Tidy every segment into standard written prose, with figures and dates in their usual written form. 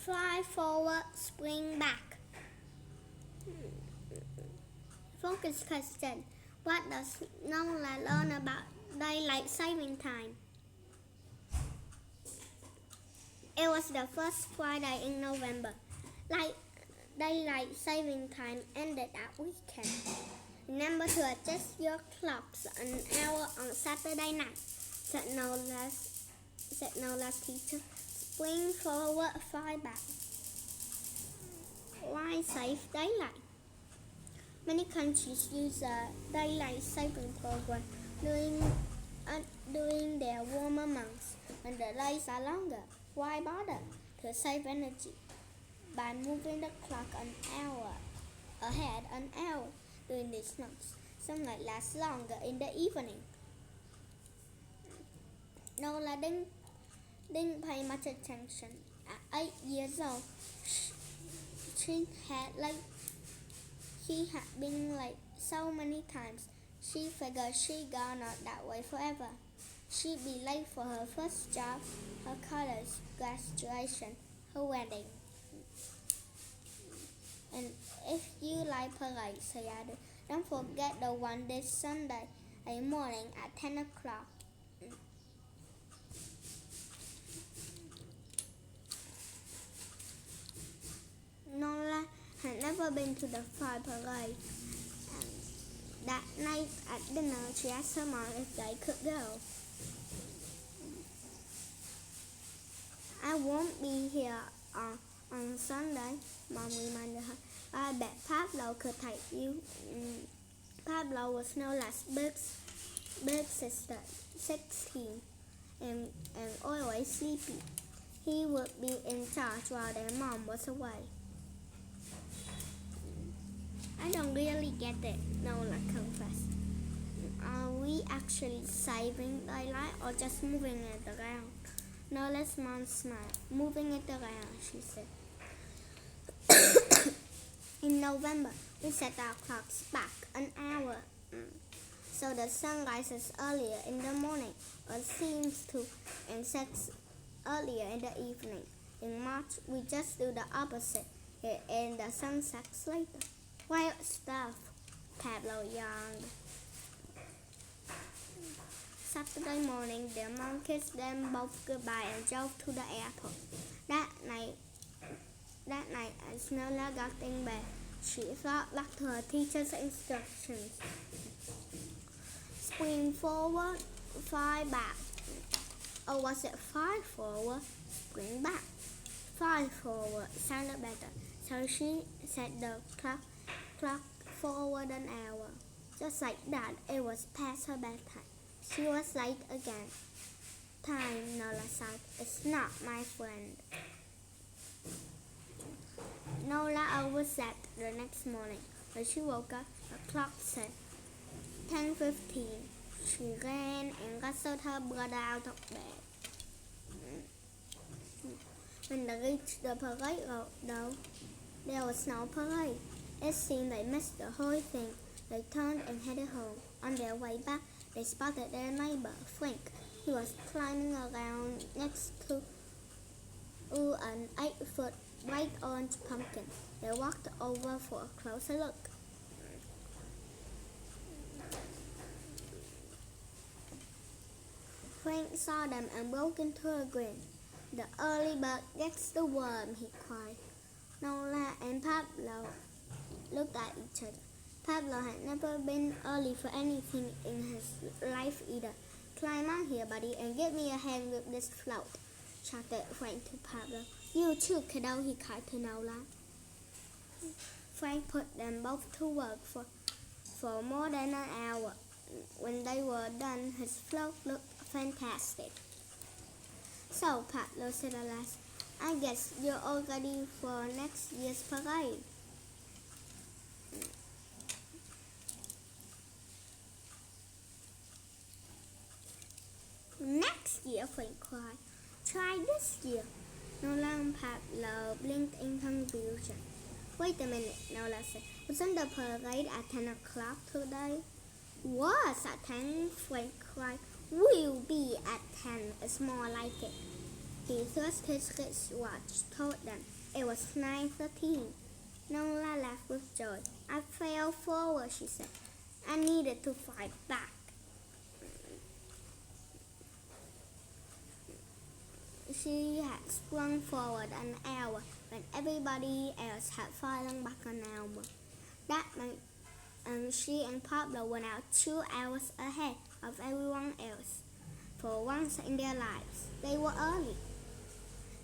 Fly forward, spring back. Focus question. What does Nola learn about daylight saving time? It was the first Friday in November. Daylight saving time ended at weekend. Remember to adjust your clocks an hour on Saturday night, said Nola's teacher. Spring forward, fly back. Why save daylight? Many countries use a daylight saving program during their warmer months when the days are longer. Why bother? To save energy by moving the clock an hour ahead an hour during these months. Sunlight lasts longer in the evening. Nola didn't pay much attention. At 8 years old, she had been late so many times. She figured she'd gone out that way forever. She'd be late for her first job, her college graduation, her wedding. And if you like parade, say Ada, don't forget the one this Sunday morning at 10 o'clock. Nola had never been to the fire parade, and that night at dinner she asked her mom if they could go. I won't be here on Sunday, Mom reminded her. I bet Pablo could take you. Pablo was Nola's big sister, 16, and always sleepy. He would be in charge while their mom was away. I don't really get it, Nola confessed. Are we actually saving daylight or just moving it around? Nola's mom smiled. Moving it around, she said. In November, we set our clocks back an hour so the sun rises earlier in the morning or seems to and sets earlier in the evening. In March, we just do the opposite and the sun sets later. Wild stuff, Pablo yawned. Saturday morning, their mom kissed them both goodbye and drove to the airport. That night, as Nola got in bed, she thought back to her teacher's instructions. Spring forward, fly back. Or was it fly forward, spring back? Fly forward sounded better, so she set the clock forward an hour. Just like that, it was past her bedtime. She was late again. Time, Nola sighed, is not my friend. Nola overslept the next morning. When she woke up, the clock said 10:15. She ran and rustled her brother out of bed. When they reached the parade road, though, there was no parade. It seemed they missed the whole thing. They turned and headed home. On their way back, they spotted their neighbor, Frank. He was climbing around next to an 8-foot bright orange pumpkin. They walked over for a closer look. Frank saw them and broke into a grin. The early bird gets the worm, he cried. Nola and Pablo looked at each other. Pablo had never been early for anything in his life either. Climb on here, buddy, and give me a hand with this float, shouted Frank to Pablo. You too, kiddo, he cried to Nola. Frank put them both to work for more than an hour. When they were done, his float looked fantastic. So, Pablo said at last, I guess you're all ready for next year's parade. Next year, Frank cried. Try this year. Nola and Pablo blinked in confusion. Wait a minute, Nola said. Wasn't the parade at 10 o'clock today? Was at 10, Frank cried. We'll be at 10. It's more like it. He thrust his wristwatch toward them. It was 9:13. Nola laughed with joy. I fell forward, she said. I needed to fight back. She had sprung forward an hour when everybody else had fallen back an hour. That night, she and Pablo went out 2 hours ahead of everyone else. For once in their lives, they were early.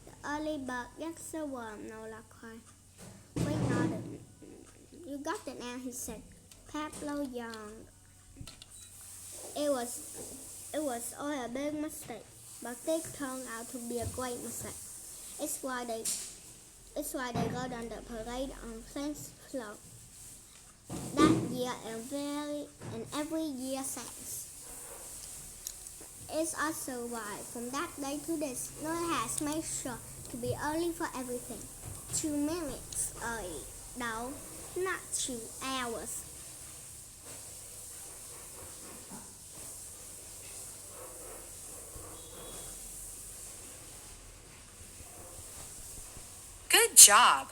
The early bird gets the worm, Nola cried. Wait, nodded. You got it now, he said. Pablo yawned. It was all a big mistake, but it turned out to be a great mistake. It's why they got on the parade on Flame's float. That year and every year since. It's also why, from that day to this, Noah has made sure to be early for everything. 2 minutes early, though, not 2 hours. Good job!